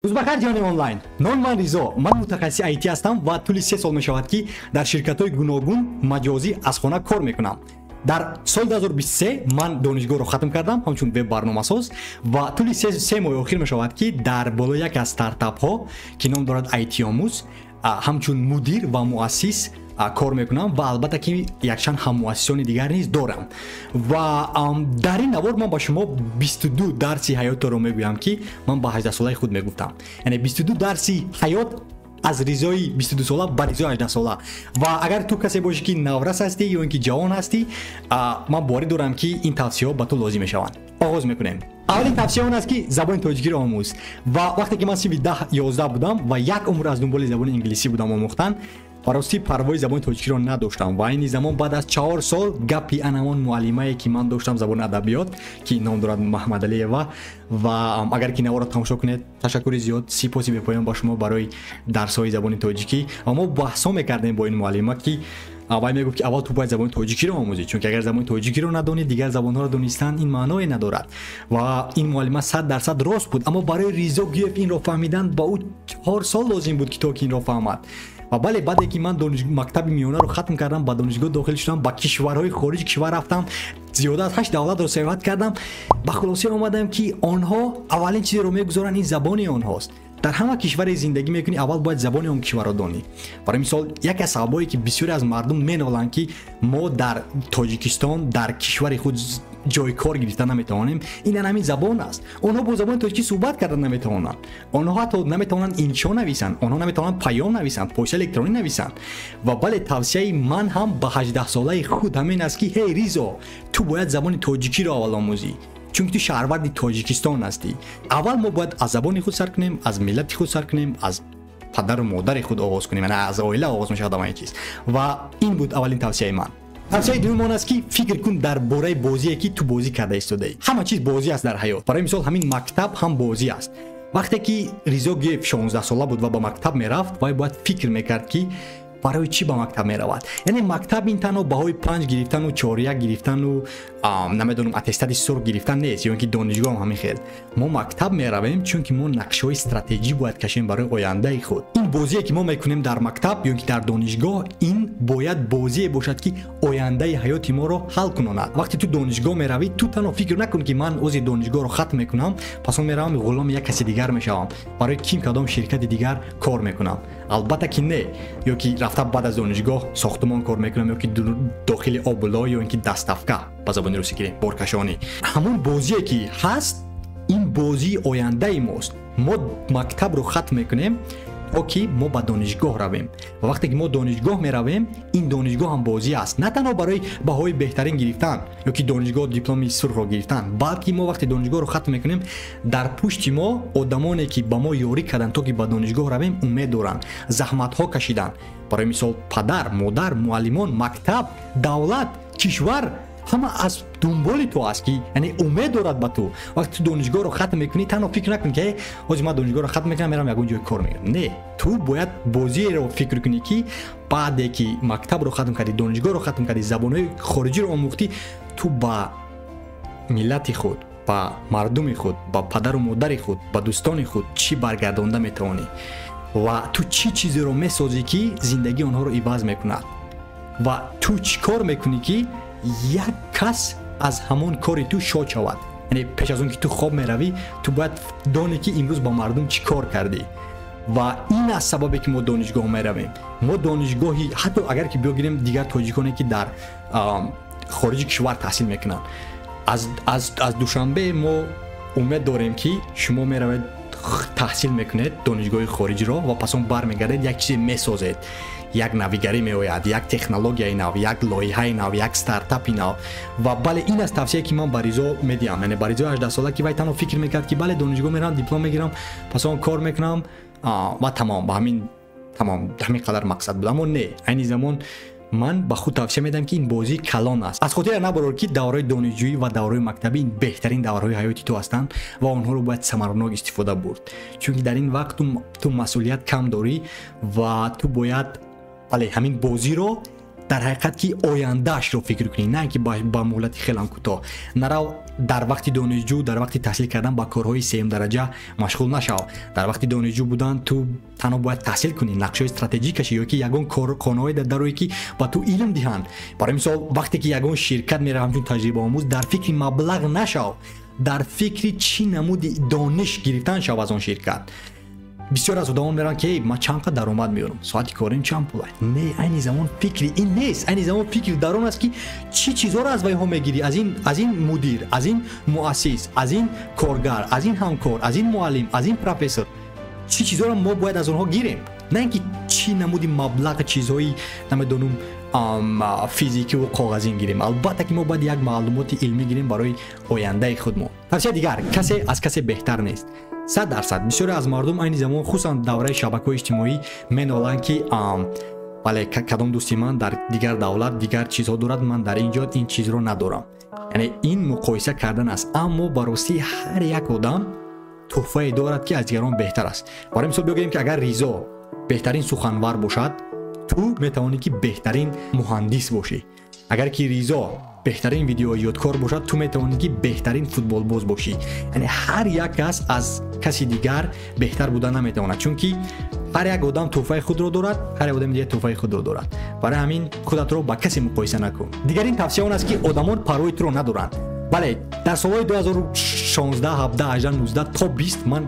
узбакардиёни онлайн нон ман ризо ман мутахассиси IT ҳастам ва тӯли 3 сол мешавад ки дар ширкатҳои гуногун маҷозӣ аз хона кор мекунам. дар соли 2023 ман донишгоҳро хатм кардам ҳамчун веб барномасоз ва тӯли 3 моҳи охир мешавад ки дар боло яке аз стартапҳо ки ном дорад IT омӯз ҳамчун мудир ва муассис кор мекунам ва албатта ки якчанд ҳаммуассисони дигар низ дорам ва дар ин навор ман ба шумо 22 дарси ҳаётро мегӯям ки ман ба 18 солаи худ мегуфтам, яъне 22 дарси ҳаёт аз ризои 22 сола ба ризои 18 сола. ва агар ту касе бошӣ ки наврас ҳастӣ ё ин ки ҷавон ҳастӣ, ман боварӣ дорам ки ин тавсияҳо ба ту лозим мешаванд. оғоз мекунем. аввалин тавсия он аст ки забони тоҷикиро омӯз. ва вақте ки ман синфи 10-11 будам ва як умр аз дунболи забони инглисӣ будам омӯхтан, барости парвои забони тоҷикиро надоштам ва айни замон баъд аз 4 сол гапи анамон муаллимае ки ман доштам забони адабиёт ки ном дорад Маҳмадалиева ва агар ки наворо тамошо кунед ташаккури зиёд сипоси бепоён ба шумо барои дарсҳои забони тоҷикӣ. ва мо баҳсҳо мекардем бо ин муаллима ки вай мегуфт ки аввал ту бояд забони тоҷикиро омӯзӣ, чунки агар забони тоҷикиро надонӣ дигар забонҳоро донистан ин маъное надорад. ва ин муаллима 100% рост буд, аммо барои Ризо Гӯев инро фаҳмидан ба ӯ 4 сол лозим буд ки то ки инро фаҳмад. ва бале баъде ки ман мактаби миёнаро хатм кардам, ба донишгоҳ дохил шудам, ба кишварҳои хориҷи кишвар рафтам, зиёда аз 8 давлатро саёҳат кардам, ба хулоса омадам ки онҳо аввалин чизеро мегузоранд ин забони онҳост. дар ҳама кишваре зиндагӣ мекунӣ, аввал бояд забони он кишварро донӣ. барои мисол яке аз сабабое ки бисёре аз мардум меноланд ки мо дар тоҷикистон дар кишвари худ ҷои кор гирифта наметавонем, ин ҳамин забон аст. онҳо бо забони тоҷикӣ суҳбат карда наметавонанд, онҳо ҳатто наметавонанд иншо нависанд, онҳо наметавонанд паём нависанд, почта электронӣ нависанд. ва бале тавсияи ман ҳам ба 18 солаи худ ҳамин аст ки ҳей Ризо, ту бояд забони тоҷикиро аввал омӯзӣ, чунки ту шаҳрварди Тоҷикистон ҳастӣ. аввал мо бояд аз забони худ сар кунем, аз миллати худ сар кунем, аз падару модари худ оғоз кунем, яъне аз оила оғоз мешавад ҳамаи чиз. ва ин буд аввалин тавсияи ман. тавсияи дуюм он аст ки фикр кун дар бораи бозие ки ту бозӣ карда истодаӣ. ҳама чиз бозӣ аст дар ҳаёт. барои мисол ҳамин мактаб ҳам бозӣ аст. вақте ки Ризо Гӯев 16 сола буд ва ба мактаб мерафт, вай бояд фикр мекард ки барои чӣ ба мактаб меравад. яъне мактаб ин танҳо баҳои 5 гирифтану 4 гирифтану намедонам аттестати сурх гирифтан нест, ё ин ки донишгоҳ ҳамин хел. мо мактаб меравем чунки мо нақшаҳои стратеҷӣ бояд кашем барои ояндаи худ. ин бозие ки мо мекунем дар мактаб ё ин ки дар донишгоҳ, ин бояд бозие бошад ки ояндаи ҳаёти моро ҳал кунонад. вақте ту донишгоҳ меравӣ, ту танҳо фикр накун ки ман ҳозир донишгоҳро хатм мекунам, пас он меравам ғуломи як каси дигар мешавам, барои ким кадом ширкати дигар кор мекунам. албатта ки не, ё ки рафта баъд аз донишгоҳ сохтмон кор мекунам, ё ки дохили обуло, ё ин ки dastavka ба забони русӣ гирем боркашонӣ. ҳамон бозие ки ҳаст, ин бозии ояндаи мост. мо мактабро хатм мекунем то ки мо ба донишгоҳ равем. ва вақте ки мо донишгоҳ меравем, ин донишгоҳ ҳам бозӣ аст, на танҳо барои баҳои беҳтарин гирифтан ё ки донишгоҳ дипломи сурхро гирифтан, балки мо вақте донишгоҳро хатм мекунем, дар пушти мо одамоне ки ба мо ёрӣ карданд то ки ба донишгоҳ равем умед доранд, заҳматҳо кашиданд. барои мисол падар, модар, муаллимон, мактаб, давлат, кишвар ҳама аз дунболи ту аст ки яъне умед дорад ба ту. вақте ту донишгоҳро хатм мекунӣ, танҳо фикр накун ки ҳозир ман донишгоҳро хатм мекунам, мерам ягон ҷои кор мегирам. Не, ту бояд бозиеро фикр кунӣ ки баъде ки мактабро хатм кардӣ, донишгоҳро хатм кардӣ, забонҳои хориҷиро омӯхтӣ, ту ба миллати худ, ба мардуми худ, ба падару модари худ, ба дӯстони худ чӣ баргардонда метавонӣ ва ту чӣ чизеро месозӣ ки зиндагии онҳоро иваз мекунад ва ту чӣ кор мекунӣ ки як кас аз ҳамон кори ту шод шавад. яъне пеш аз он ки ту хоб меравӣ, ту бояд донӣ ки имрӯз ба мардум чӣ кор кардӣ. ва ин аст сабабе ки мо донишгоҳ меравем. мо донишгоҳи ҳатто агар ки биёгирем дигар тоҷиконе ки дар хориҷи кишвар таҳсил мекунанд, аз душанбе мо умед дорем ки шумо меравед таҳсил мекунед донишгоҳи хориҷиро ва пас он бармегардед як чизе месозед, як навигарӣ меояд, як технологияи нав, як лоиҳаи нав, як стартапи нав. ва бале ин аст тавсие ки ман ба Ризо медиҳам, яъне ба Ризои 18 сола ки вай танҳо фикр мекард ки бале донишгоҳ мерам, диплом мегирам, пас он кор мекунам ва тамом, ба ҳамин қадар мақсад буд. аммо не, айни замон ман ба худ тавсия медиҳам ки ин бозии калон аст. аз хотира набарор ки давраи донишҷӯӣ ва давраи мактабӣ ин беҳтарин давраҳои ҳаёти ту ҳастанд ва онҳоро бояд самаранок истифода бурд, чунки дар ин вақт ту масъулият кам дорӣ ва ту бояд бале ҳамин бозиро در حقیقت که آیندهش رو فکر کنی، نه اینکه با مهلت خیلی کوتاه نرو در وقت دانشجو در وقت تحصیل کردن با کارهای سیم درجه مشغول نشو. در وقت دانشجو بودن تو تنها باید تحصیل کنی، نقشه استراتژی کشی یا که یگان کارخانه‌ای داره که با تو علم دهند. برای مثال وقتی که یگان شرکت میره همچون تجربه آموز، در فکر مبلغ نشو، در فکر چی نمود دانش گرفتن شو از اون شرکت. بسیار از آدمان میرن که ما چند قدر درآمد میارم، ساعتی کاریم چند پول. نه، این زمان فکری این نیست. این زمان فکر در اون است که چی چیزا رو از وی ها میگیری، از این مدیر، از این مؤسس، از این کارگر، از این همکار، از این معلم، از این پروفسور، چی چیزا رو ما باید از اونها گیریم، نه اینکه چی نمودی مبلغ چیزهایی نمیدونم فیزیکی و کاغذی گیریم. البته که ما باید یک معلومات علمی گیریم برای آینده خودمون. هرچه دیگر کسی از کسی بهتر نیست. 100% بسیاری از مردم این زمان خصوصا دوره شبکه‌های اجتماعی منالن که بله کدام دوستی من در دیگر دولت دیگر چیزها دارد، من در اینجا این چیز رو ندارم. یعنی این مقایسه کردن است. اما براستی هر یک آدم تحفه دارد که از دیگران بهتر است. برای مثال بگوییم که اگر ریزا بهترین سخنور باشد، تو میتوانی که بهترین مهندس باشی. اگر که ریزا بهترین ویدیو یادکار باشد، تو میتوانی که بهترین فوتبال باز باشی. یعنی هر یک کس از کسی دیگر بهتر بودن نمیتواند، چون که هر یک آدم توفیق خود رو دارد، هر یک آدم دیگه توفیق خود رو دارد. برای همین خودت رو با کسی مقایسه نکن. دیگر این توصیه اون است که آدمان پروای تو رو ندارند. بله در سالهای 2016 17 18 19 تا 20 من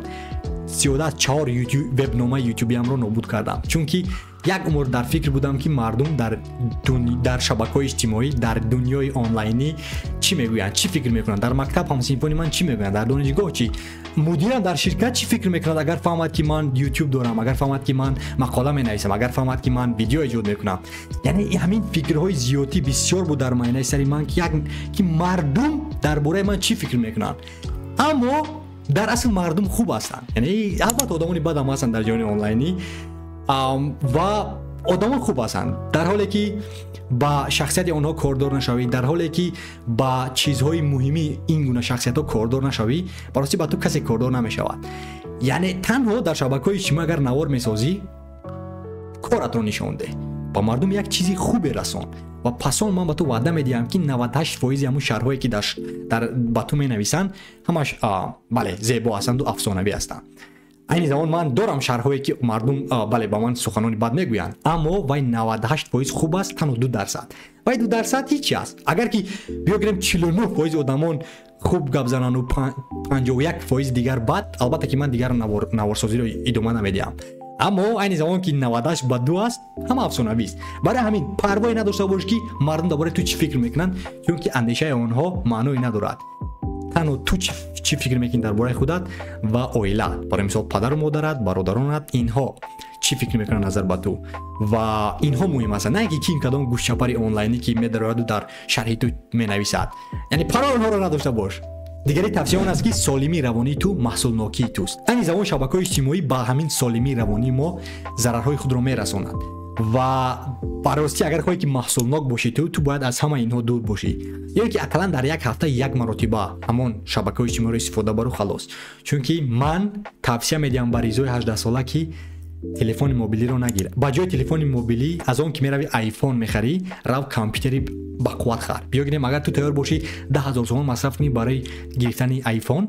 34 وبنامه یوتیوبی هم رو نابود کردم، چون که یک عمر در فکر بودم که مردم در شبکه‌های اجتماعی در دنیای آنلاینی چی میگویند، چی فکر میکنند، در مکتب همسینفونی من چی میگویند، در دانشگاه چی، مدیرم در شرکت چی فکر میکند. اگر فهمد که من یوتیوب دارم، اگر فهمد که من مقاله مینویسم، اگر فهمد که من ویدیو ایجاد میکنم، یعنی همین فکرهای زیادی بسیار بود در معنی سری من که مردم درباره من چی فکر میکنند. اما در اصل مردم خوب هستند. یعنی البته آدمانی بد هم هستند در جهان آنلاینی و آدمان خوب هستند، در حالی که با شخصیت آنها کاردار نشوی، در حالی که با چیزهای مهمی این گونه شخصیت ها کاردار نشوی، براستی با تو کسی کاردار نمیشود. یعنی تنها در شبکه‌های اجتماعی اگر نوار میسازی، کارت رو نشون ده، با مردم یک چیزی خوب رسون و پسون من با تو وعده میدیم که 98% همون شرحایی که در با تو مینویسن همش بله زیبا هستند و افسانه‌ای هستند. این زمان من دارم شرحایی که مردم بله با من سخنانی بد میگویند، اما وای 98% خوب است، تنها 2%. وای 2% هیچی است. اگر که بگیریم 49% آدمان خوب گپ زنن و 51% دیگر بد، البته که من دیگر نوارسازی رو ادامه نمیدم. اما این زمان که 98 با 2 است، هم افسانه‌ای است. برای همین پروایی نداشته باش که مردم درباره تو چی فکر میکنن، چون که اندیشه آنها معنی ندارد. تنها تو چی فکر میکنی درباره خودت و عائلت، برای مثال پدر و مادرت، برادرانت، اینها چی فکر میکنن نظر به تو و اینها مهم است، نه اینکه این کدام گوش چپری آنلاینی که میدارد و در شرح تو مینویسد. یعنی پروا اونها رو نداشته باش. دیگری توصیه اون است که سالمی روانی تو محصول ناکی توست. این زمان شبکه‌های اجتماعی با همین سالمی روانی ما ضررهای خود رو میرساند و براستی اگر خواهی که محصول ناک باشی تو باید از همه اینها دور باشی، یعنی که اقلا در یک هفته یک مرتبه همون شبکه‌های اجتماعی استفاده برو خلاص. چون که من توصیه میدم بر ریزای 18 ساله که تلفن موبیلی رو نگیر. با جای تلفن موبیلی از اون که میروی آیفون میخری، رو کامپیوتری با قوت خر. بیا اگر تو تیار باشی 10000 تومان مصرف کنی برای گرفتن آیفون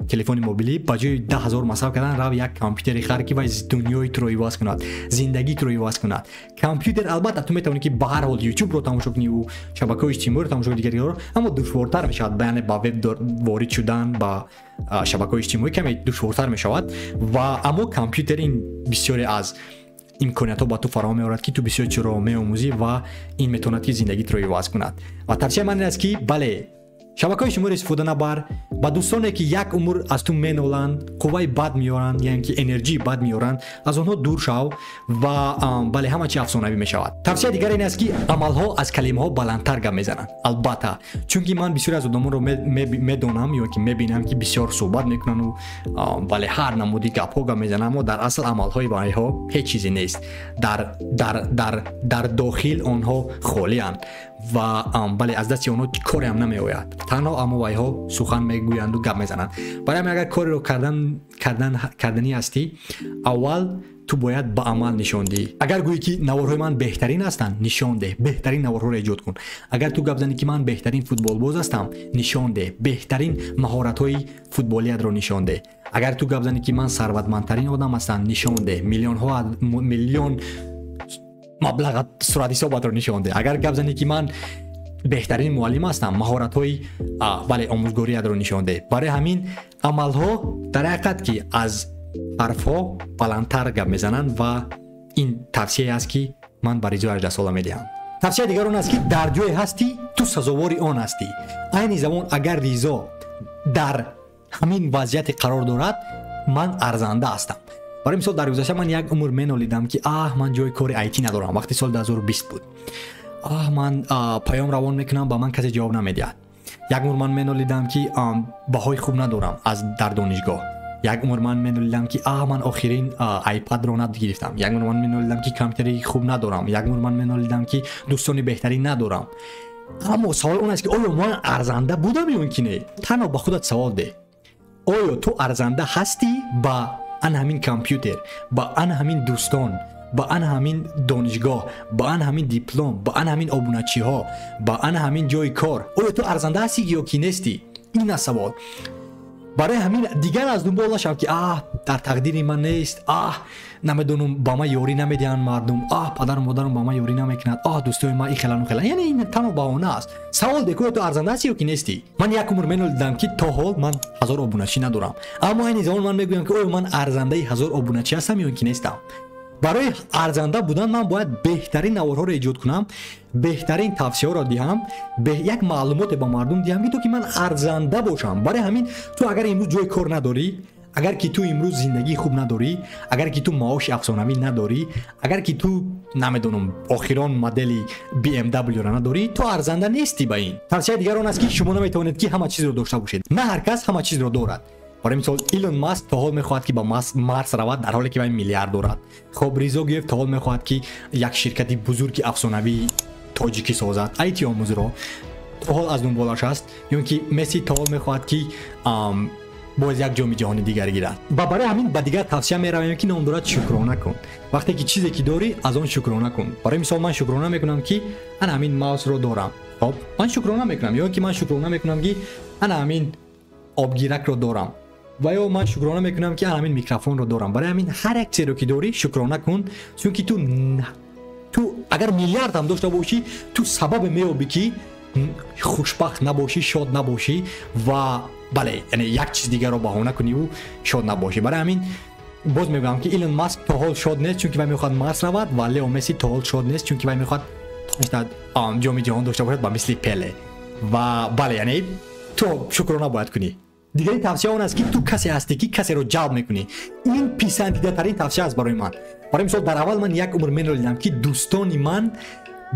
تلفن موبیلی، با جای 10000 مصرف کردن رو یک کامپیوتری خر که وای دنیای تو رو ایواز کند، زندگی تو رو ایواز کند. کامپیوتر البته تو میتونی که به هر حال یوتیوب رو تماشا کنی و شبکه‌های اجتماعی رو تماشا کنی دیگری رو، اما دشوارتر میشود بیان با وب وارد شدن با شبکه‌های اجتماعی کمی دشوارتر میشود و اما کامپیوتر این بسیاری از امکانات با تو فراهم می‌آورد که تو بسیار چیزا رو می‌آموزی و این میتواند که زندگی تو رو ایواز کند. و توصیه من است که بله شبکه‌های اجتماعی استفاده نبر، با دوستانی که یک عمر از تو مینولند، قوای بد میارن، یعنی که انرژی بد میارن، از اونها دور شو و بله همه چی افسانه‌ای میشود. توصیه دیگر این است که عمل‌ها از کلمه‌ها بلندتر گپ میزنن. البته چون که من بسیار از آدم‌ها رو میدونم یا که میبینم که بسیار صحبت میکنن و بله هر نمودی گپ‌ها گپ میزنن، اما در اصل عمل‌های آنها هیچ چیزی نیست. در داخل آنها خالی اند و بله از دست اونها کاری هم نمیآید، تنها اما وایها سخن میگویند و گپ میزنند. برای همین اگر کاری رو کردنی هستی، اول تو باید با عمل نشون دهی. اگر گویی که نوارهای من بهترین هستند نشون ده، بهترین نوارها رو ایجاد کن. اگر تو گپ زنی که من بهترین فوتبال باز هستم نشون ده، بهترین مهارت‌های فوتبالیت رو نشون ده. اگر تو گپ زنی که من ثروتمندترین آدم هستم نشون ده، میلیون مبلغ صورت حسابات رو نشون ده. اگر گپ زنی که من بهترین معلم هستم مهارت‌های آموزگاری رو نشون ده. برای همین عمل‌ها در حقیقت که از حرف‌ها بلندتر گپ میزنن و این توصیه است که من برای رضا 18 ساله میدهم. توصیه دیگر اون است که در جای هستی تو سزاوار آن هستی. این زمان اگر رضا در همین وضعیت قرار دارد من ارزنده هستم. برای مثال در گذشته من یک عمر منالیدم که من جای کار آیتی ندارم. وقتی سال 2020 بود من پیام روان میکنم با من کسی جواب نمیدهد. یک عمر من منالیدم که بهای خوب ندارم در دانشگاه. یک عمر من منالیدم که من آخرین آیپد رو نگرفتم. یک عمر من منالیدم که کامپیوتری خوب ندارم. یک عمر من منالیدم که دوستانی بهتری ندارم. اما سوال اون است که آیا من ارزنده بودم یا اینکه نه؟ تنها با خودت سوال ده. آیا تو ارزنده هستی با ان همین کامپیوتر، با ان همین دوستان، با ان همین دانشگاه، با ان همین دیپلم، با ان همین ابونچی ها، با ان همین جای کار؟ آیا تو ارزنده هستی یا کی نیستی؟ این است سوال. برای همین دیگر از دنبال نشو که در تقدیر من نیست، نمیدونم با ما یاری نمیدن مردم، پدر و مادرم با ما یاری نمیکنند، دوستای ما این خلان. یعنی این تنها بهانه است. سوال دیگه تو ارزنده هستی یا کی نیستی؟ من یک عمر منالیدم که تا حال من 1000 ابونچی ندارم. اما این زمان من میگویم که من ارزنده 1000 ابونچی هستم یا کی نیستم. برای ارزنده بودن من باید بهترین نوارها رو ایجاد کنم، بهترین توصیه ها را دهم، یک معلومات با مردم دهم که من ارزنده باشم. برای همین تو اگر امروز جای کار نداری، اگر که تو امروز زندگی خوب نداری، اگر که تو معاش افسانوی نداری، اگر که تو نمیدونم آخران مدل BMW را نداری، تو ارزنده نیستی. با این توصیه دیگر اون است که شما نمیتوانید که همه چیز رو داشته باشید. نه هر کس همه چیز رو دارد. برای مثال ایلون ماسک تا حال میخواهد که با مارس رود در حالی که وی میلیارد دارد. خب رضا تا حال میخواهد که یک شرکتی بزرگ افسانوی تاجیکی سازد، آیتی آموز را تا حال از دنبالش است. یا اینکه مسی تا حال میخواهد که باز یک جام جهانی دیگر گیرد. و برای همین با دیگر توصیه میرویم که نام دارد شکرانه کن. وقتی که چیزی که داری از آن شکرانه کن. برای مثال من شکرانه میکنم که انا همین ماوس رو دارم. خب من شکرانه میکنم. یا اینکه من شکرانه میکنم که انا همین آبگیرک رو دارم. و یا من شکرانه میکنم که همین میکروفون رو دارم. برای همین هر یک چیزی رو که داری شکرانه کن، چون که تو اگر میلیارد هم داشته باشی تو سبب میابی که خوشبخت نباشی، شاد نباشی و یعنی یک چیز دیگر رو بهانه کنی و شاد نباشی. برای همین باز میگم که ایلون ماسک تا حال شاد نیست چون که وی میخواد مارس رود و لیو مسی تا حال شاد نیست چون که وی میخواد جام جهانی داشته باشد با مثل پله. و یعنی تو شکرانه باید کنی. دیگه توصیه اون است که تو کسی هستی که کسی رو جلب میکنی. این پسندیده ترین توصیه است برای من. برای مثال در اول من یک عمر منالیدم که دوستانی من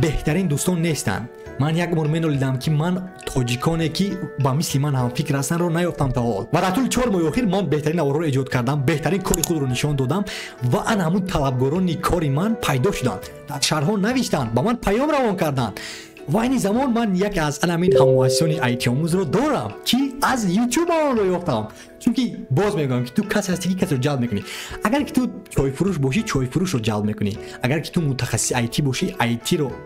بهترین دوستان نیستند. من یک عمر منالیدم که من تاجیکانی که با مثل من هم فکر هستن رو نیافتم تا حال. و در طول 4 ماه اخیر من بهترین نوارها رو ایجاد کردم، بهترین کار خود رو نشان دادم و ان همون طلبگاران کاری من پیدا شدند. در شهرها نوشتند، با من پیام روان کردند. و این زمان من یک از همین هموطنان آیتی آموز رو دارم که از یوتیوب آن رو یافتم. چون که باز میگم که تو کسی هستی که کسی رو جلب میکنی. اگر که تو چای فروش باشی چای فروش رو جلب میکنی. اگر که تو متخصص آیتی باشی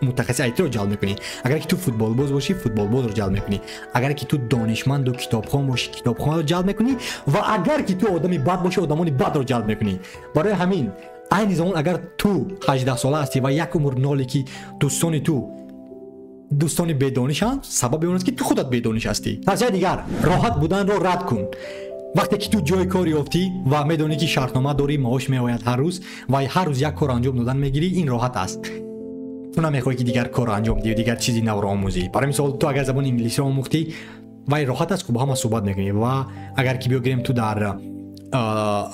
متخصص آیتی رو جلب میکنی. اگر که تو فوتبال باز باشی فوتبال باز رو جلب میکنی. اگر که تو دانشمند و کتابخوان باشی کتابخوان رو جلب میکنی. و اگر که تو آدمی بد باشی آدمانی بد رو جلب میکنی. برای همین این زمان اگر تو 18 ساله هستی و یک عمر نالی که دوستانی بدانشند، سبب اون است که تو خودت بدانش هستی. توصیه دیگر راحت بودن رو رد کن. وقتی که تو جای کاری یافتی و میدونی که شرطنامه داری، معاش میآید هر روز و هر روز یک کار انجام دادن میگیری، این راحت است. تو نمیخوای که دیگر کار انجام بدی و دیگر چیزی نو رو آموزی. برای مثال تو اگر زبان انگلیسی رو آموختی و راحت است که با هم صحبت میکنی. و اگر که بگیریم تو در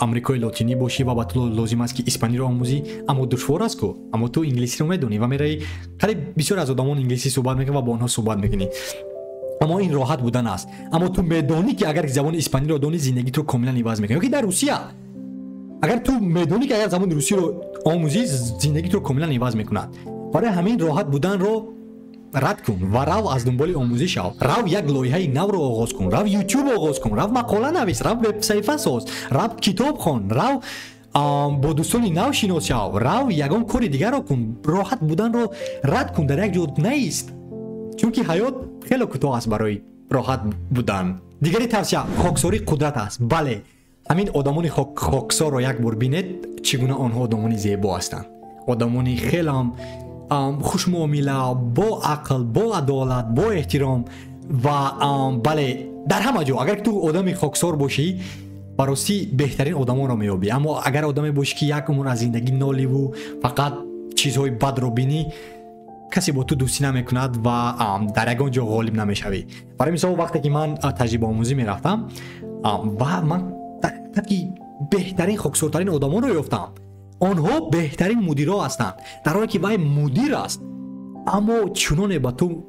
امریکای لاتینی باشی و با تو لازم است که اسپانیایی رو آموزی، اما دشوار است که اما تو انگلیسی رو میدونی و میری خیلی بسیار از آدمان انگلیسی صحبت میکنی و با آنها صحبت میکنی. اما این راحت بودن است. اما تو میدونی که اگر زبان اسپانیایی رو دانی زندگیت رو کاملا عوض میکنی. که در روسیه اگر تو میدونی که اگر زبان روسی رو آموزی زندگیت رو کاملا عوض میکند. برای همین راحت بودن رو رد کن و رو از دنبال آموزش شو. رو یک لایحه نو رو آغاز کن. رو یوتیوب آغاز کن. رو مقاله نویس. رو وب صفحه ساز. رو کتاب خوان. رو با دوستانی نو شناس شو رو یگان کاری دیگر رو کن راحت بودن رو رد کن در یک جا نیست چون که حیات خیلی کوتاه است برای راحت بودن دیگری توصیه خاکساری قدرت است بله همین آدمان خاکسار رو یک بار بینید چگونه آنها آدمانی زیبا هستند آدمانی خیلی خوش معامله با عقل با عدالت با احترام و بله در همه جا اگر تو آدمی خاکسار باشی براستی بهترین آدمان رو میابی اما اگر آدمی باشی که یک عمر از زندگی نالی و فقط چیزهای بد رو بینی کسی با تو دوستی نمیکند و در یگان جا غالب نمیشوی برای مثال وقتی که من تجربه آموزی میرفتم و من بهترین خاکسارترین آدمان رو یافتم آنها بهترین مدیرها هستند در حالی که وای مدیر است اما چنان با تو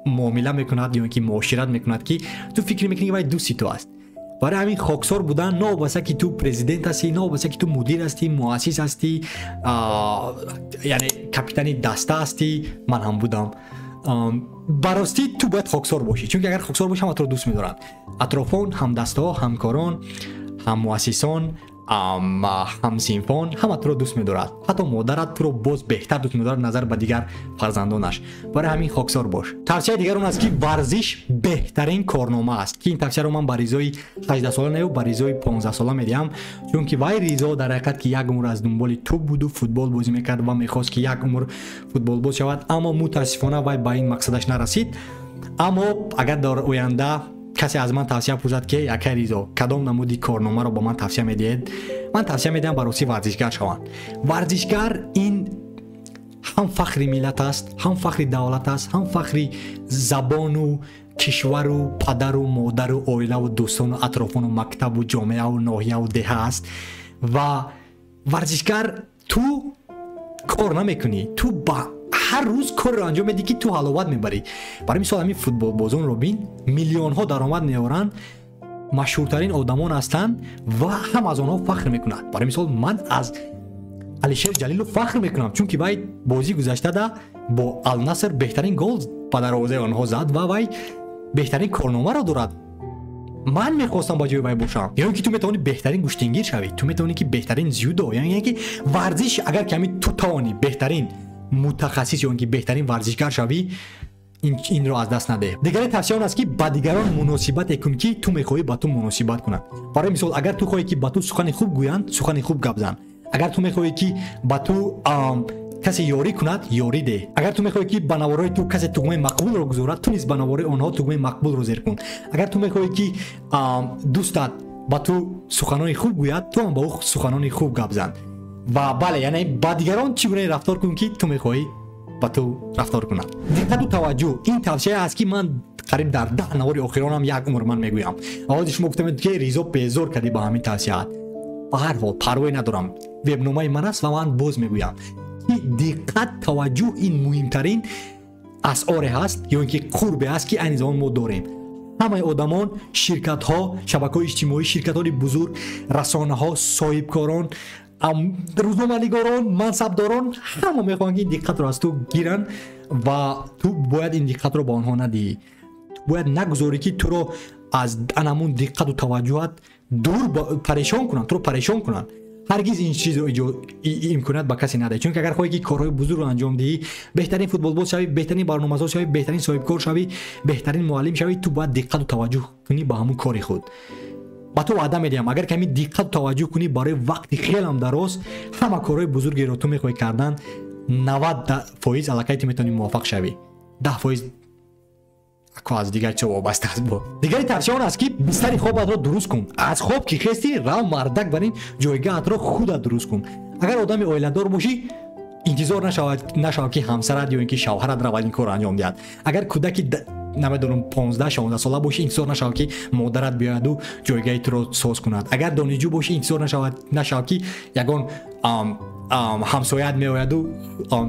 معامله میکند یا اینکه معاشرت میکند که تو فکر میکنی وای دوستی تو است برای همین خاکسار بودن نه واسه که تو پرزیدنت هستی نه واسه که تو مدیر هستی مؤسس هستی یعنی کاپیتان دسته هستی من هم بودم براستی تو باید خاکسار باشی چون که اگر خاکسار باشی هم تو رو دوست میدارن اطرافان هم دسته ها همکاران هم مؤسسان هم صنفان همه تو رو دوست می‌دارد حتی مادرت تو رو باز بهتر دوست می‌دارد نظر به دیگر فرزندانش برای همین خاکسار باش توصیه دیگر اون است که ورزش بهترین کارنامه است که این توصیه رو من بریزای 18 ساله نه بریزای 15 ساله میدیم چون که وای ریزا در حقیقت که یک عمر از دنبال توپ بود و فوتبال بازی می‌کرد و می‌خواست که یک عمر فوتبال باز شود اما متاسفانه وای به این مقصدش نرسید اما اگر در آینده کسی از من توصیه پرسد که یک ریزا کدام نمودی کارنامه رو با من توصیه میدید من توصیه میدم برای ورزشگر شوند ورزشگر این هم فخر ملت است هم فخر دولت است هم فخر زبان و کشور و پدر و مادر و عائله و دوستان و اطرافان و مکتب و جامعه و ناحیه و دهه است و ورزشگر تو کار نمیکنی تو با هر روز کار رو انجام میدی که تو حلاوت میبری برای مثال همین فوتبال بازان رو بین میلیون ها درآمد میارن مشهورترین آدمان هستند و هم از آنها فخر میکنند برای مثال من از علیشیر جلیل رو فخر میکنم چون که وای بازی گذشته ده با النصر بهترین گل به دروازه آنها زد و وای بهترین کارنامه رو دارد من میخواستم با جای وای باشم یعنی که تو میتونی بهترین گوشتنگیر شوی تو میتونی که بهترین زیودو یعنی که ورزش اگر کمی تو توانی بهترین متخصص یا اینکه بهترین ورزشکار شوی این رو از دست نده دیگری توصیه اون است که با دیگران مناسبت کن که تو میخوای با تو مناسبت کنن برای مثال اگر تو خواهی که با تو سخن خوب گویند سخن خوب گپ زن اگر تو میخوای که با تو کسی یاری کند یاری ده اگر تو میخوای که به نوارای تو کسی تگمه مقبول رو گذارد تو نیز به نوارای آنها تگمه مقبول رو زیر کن اگر تو میخوای که دوستت با تو سخنان خوب گوید تو هم با او سخنان خوب گپ زن و بله یعنی با دیگران چگونه رفتار کن که تو میخوایی با تو رفتار کنند دقت و توجه این توصیه است که من قریب در 10 نوار آخرانم یک عمر من میگویم آوازش شما گفتم که ریزو بیزور کردی با همین توصیه به هر حال پروایی ندارم وبنامه من است و من باز میگویم دقت توجه این مهمترین اسعار هست یا اینکه قربه است که این زمان ما داریم همه آدمان شرکت ها شبکه‌های اجتماعی شرکت های بزرگ رسانه ها صاحبکاران روزنامه‌نگاران منصبداران همه میخوان که این دقت رو از تو گیرن و تو باید این دقت رو با آنها ندی باید نگذاری که تو رو از انمون دقت و توجهت دور پریشان کنن تو رو پریشان کنن هرگز این چیز رو امکانات با کسی نده چون که اگر خواهی که کارهای بزرگ رو انجام دهی بهترین فوتبال باز شوی بهترین برنامه‌ساز شوی بهترین صاحبکار شوی بهترین معلم شوی تو باید دقت و توجه کنی با همون کاری خود با تو وعده میدم اگر کمی دقت و توجه کنی برای وقتی خیلی هم دراز همه کارهای بزرگی رو تو میخوای کردن 90% الکی تو میتونی موفق شوی 10% از دیگر چه وابسته است با دیگری توصیه اون است که بستر خوابت را درست کن از خواب که خستی رو مردک برین جایگاهت را خودت درست کن اگر آدم عائله دار باشی انتظار نشود که همسرت یا اینکه شوهرت را این کار انجام دهد اگر کودکی نمیدونم 15 16 ساله باشی انتظار نشود که مادرت بیاید و جایگاهت را ساز کند اگر دانشجو باشی انتظار نشود که یگان همسایت میآید و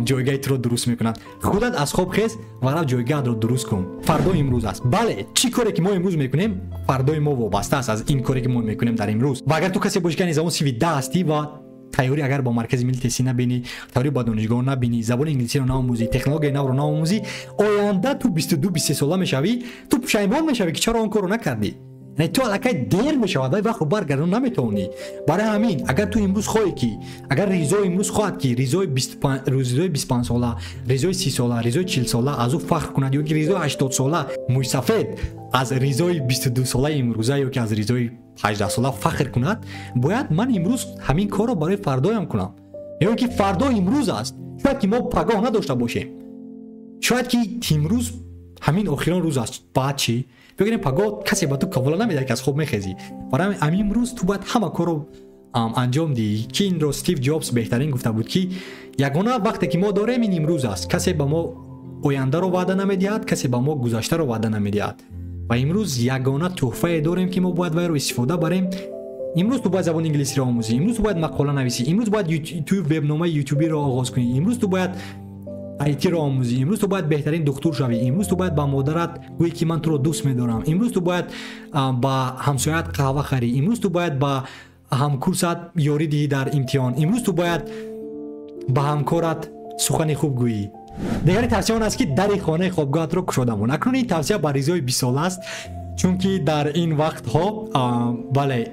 جایگاهت رو درست میکنند خودت از خواب خیز و رو جایگاه رو درست کن فردا امروز است بله چی کاری که ما امروز میکنیم فردای ما وابسته است از این کاری که ما میکنیم در امروز و اگر تو کسی باشی که نظام سی وی 10 هستی و تئوری اگر با مرکز ملی تحصیل نبینی تئوری با دانشگاه نبینی زبان انگلیسی رو نآموزی تکنولوژی نو رو نآموزی آینده تو 22 23 ساله میشوی تو پشیمان میشوی که چرا اون کارو نکردی یعنی تو الکی دیر میشود ولی وقت برگردون نمیتونی. برای همین اگر تو امروز خواهی کی اگر ریزو امروز خواهد کی ریزوی 25 ساله ریزوی 30 ساله ریزوی 40 ساله از او فخر کند یا ریزوی 80 ساله موی سفید از ریزوی 22 ساله امروزه یا که از ریزوی 18 ساله فخر کند، باید من امروز همین کارو برای فردایم کنم. یا اینکه فردا امروز است، شاید که ما پگاه نداشته باشیم، شاید که امروز همین آخرین روز است، بعد چی؟ بگیریم پگاه کسی به تو کوالا نمیده که از خوب میخیزی. برای همین امروز تو باید همه کارو انجام دی که این رو استیو جابز بهترین گفته بود که یگانه وقتی که ما داریم این امروز است. کسی به ما آینده رو وعده نمیدهد، کسی به ما گذشته رو وعده نمیدهد و امروز یگانه تحفه داریم که ما باید وای رو استفاده بریم. امروز تو باید زبان انگلیسی رو آموزی، امروز تو باید مقاله نویسی، امروز باید تو وبنامه یوتیوبی رو آغاز کنی، امروز تو باید آیتی رو آموزی، امروز تو باید بهترین دکتر شوی، امروز تو باید با مادرت گویی که من تو رو دوست می‌دارم، امروز تو باید با همسایت قهوه خری، امروز تو باید با همکورست یاری دهی در امتحان، امروز تو باید با همکارت سخن خوب گویی. دیگری توصیه آن است که در خانه خوابگاهت رو گشوده مون. اکنون این توصیه با ریزای 20 ساله است، چون که در این وقت ها بله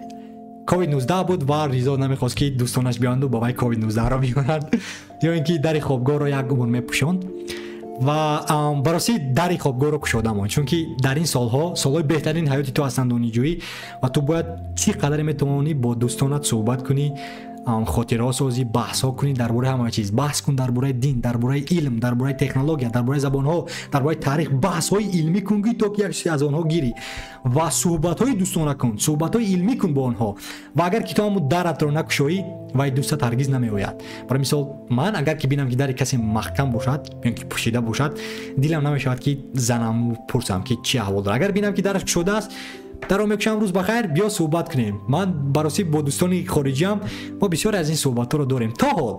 کووید 19 بود و ریزا نمیخواست که دوستانش بیاند و بابای کووید 19 را بیارند یا اینکه در خوابگاه رو یک عمر میپوشاند و براستی در خوابگاه رو گشوده مون، چون که در این سالهای بهترین حیاتی تو هستند دانشجویی و تو باید چی قدر میتونی با دوستانت صحبت کنی، خاطره سازی، بحث ها کنی درباره همه چیز، بحث کن درباره دین، درباره علم، درباره تکنولوژی، درباره زبان ها، درباره تاریخ، بحث های علمی کن که تو یک چیزی از آنها گیری و صحبت های دوستانه کن، صحبت های علمی کن با آنها و اگر کتاب درت رو نکشایی و دوستت هرگز نمیآید. برای مثال من اگر که ببینم که در کسی محکم باشد یا که پوشیده باشد، دلم نمیشود که زنم پرسم که چی احوال داره. اگر ببینم که درش گشوده است، درو میگم روز بخیر، بیا صحبت کنیم. من برای با دوستان خارجی هم ما بسیار از این صحبت ها رو داریم. تا حال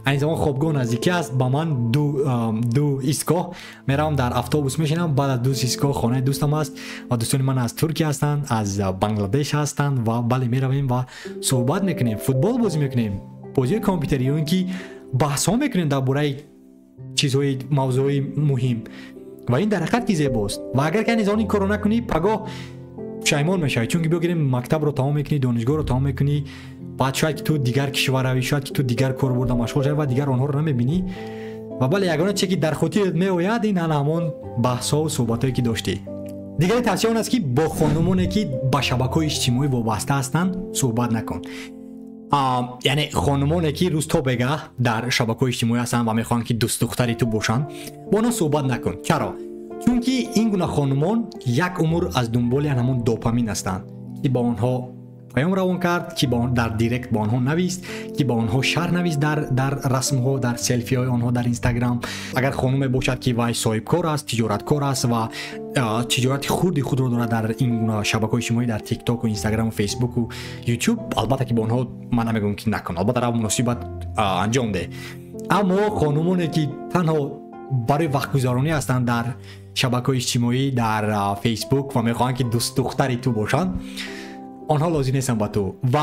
این زمان خوابگاه نزدیکی است، با من دو ایستگاه میرم، در اتوبوس میشینم، بعد از دو ایستگاه خانه دوستم است و دوستان من از ترکیه هستند، از بنگلادش هستند و بله میرویم و صحبت میکنیم، فوتبال بازی میکنیم، بازی کامپیوتری، اون که بحث ها میکنیم درباره چیزهای موضوعی مهم و این در حقیقت زیباست. و اگر که نزان این کارو نکنی پگاه پشیمان میشی، چون که بگیریم مکتب رو تمام میکنی، دانشگاه رو تمام میکنی، بعد شاید که تو دیگر کشور روی، شاید که تو دیگر کار برده مشغول شوی و دیگر آنها رو نمیبینی و بله یگانه چیزی که در خاطرت میآید این همان بحث ها و صحبت هایی که داشتی. دیگر توصیه آن است که با خانمانی که با شبکه‌های اجتماعی وابسته هستند صحبت نکن. یعنی خانمانی که روز تا بگه در شبکه‌های اجتماعی هستند و میخوان که دوست دختری تو باشن، با اونها صحبت نکن. چرا؟ چون که این گونه خانمان یک عمر از دنبال همون دوپامین هستند که با آنها پیام روان کرد، که با در دایرکت با آنها نویست، که با آنها شهر نویست در رسم ها، در سلفی های آنها در اینستاگرام. اگر خانم باشد که وای صاحب کار است، تجارت کار است و تجارت خودی خود رو دارد در این گونه شبکه‌های اجتماعی، در تیک تاک و اینستاگرام و فیسبوک و یوتیوب، البته که با آنها من نمیگم که نکن، البته را مناسبت انجام ده. اما خانمانی که تنها برای وقت گذرانی هستند در شبکه‌های اجتماعی، در فیسبوک و میخوان که دوست دختری تو باشن، آنها لازم نیستن با تو. و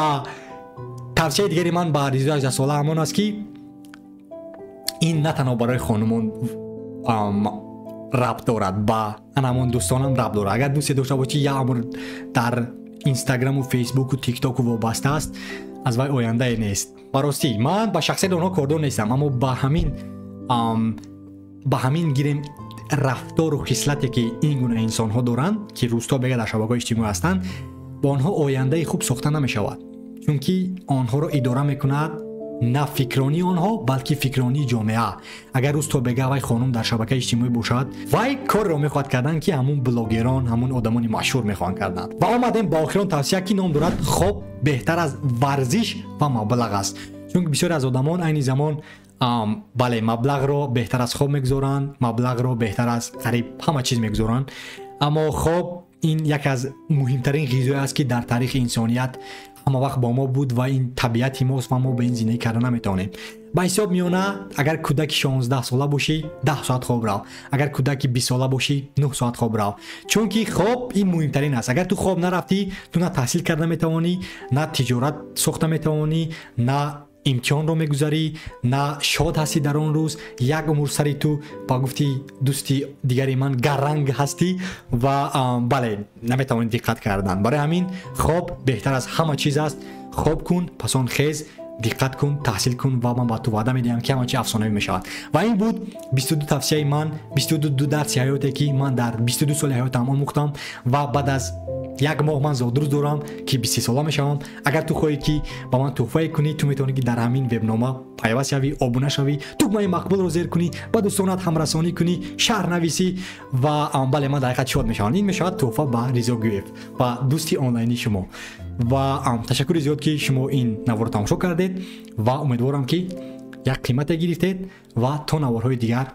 توصیه دیگری من با ریزوی 18 ساله همان است که این نه تنها برای خانمان ربط دارد، با همون دوستانم ربط دارد. اگر دوستی داشته باشی یا عمر در اینستاگرام و فیسبوک و تیک تاک و وابسته است، از وای آینده نیست. براستی من با شخصیت اونها کاردون نیستم، اما با همین گیریم رفتار و خصلتی که این گونه انسان ها دارند که روستا بگه در شبکه‌های اجتماعی هستند، با آنها آینده خوب ساخته نمی شود، چون که آنها را اداره میکند نه فکرانی آنها بلکه فکرانی جامعه. اگر روستا بگه وای خانم در شبکه اجتماعی باشد، وای کار را میخواد کردن که همون بلاگران، همون آدمان مشهور میخوان کردن. و آمدیم با آخرین توصیه که نام دارد خواب بهتر از ورزش و مبلغ است، چون که بسیار از آدمان این زمان بله مبلغ رو بهتر از خواب میگذارن، مبلغ رو بهتر از قریب همه چیز میگذارن، اما خواب این یک از مهمترین غذایی است که در تاریخ انسانیت همه وقت با ما بود و این طبیعت ماست و ما به این زندگی کردن نمیتونیم. با حساب میونه اگر کودک 16 ساله باشی 10 ساعت خواب رو، اگر کودک 20 ساله باشی 9 ساعت خواب رو، چون که خواب این مهمترین است. اگر تو خواب نرفتی تو نه تحصیل کرده میتوانی، نه تجارت ساخته میتوانی، نه امتحان رو میگذاری، نه شاد هستی در اون روز، یک امور سری تو با گفتی دوستی دیگری من گرنگ هستی و بله نمیتوانی دقت کردن. برای همین خواب بهتر از همه چیز است. خواب کن، پس آن خیز، دقت کن، تحصیل کن و من با تو وعده میدم که همه چی افسانه‌ای میشود. و این بود 22 توصیه من، 22 درس حیاتی که من در 22 سال حیاتم آموختم و بعد از یک ماه من زادروز دارم که 23 ساله میشم. اگر تو خواهی که با من تحفه کنی، تو میتونی که در همین وبنامه پیوست شوی، ابونه شوی، دکمه مقبول رو زیر کنی، با دوستانت هم رسانی کنی، شهر نویسی و بله من در حقیقت شاد میشم. این میشود تحفه با ریزا گویف و دوستی آنلاینی شما. و تشکر زیاد که شما این نوار رو تماشا کردید و امیدوارم که یک قیمت گرفتید و تا نوارهای دیگر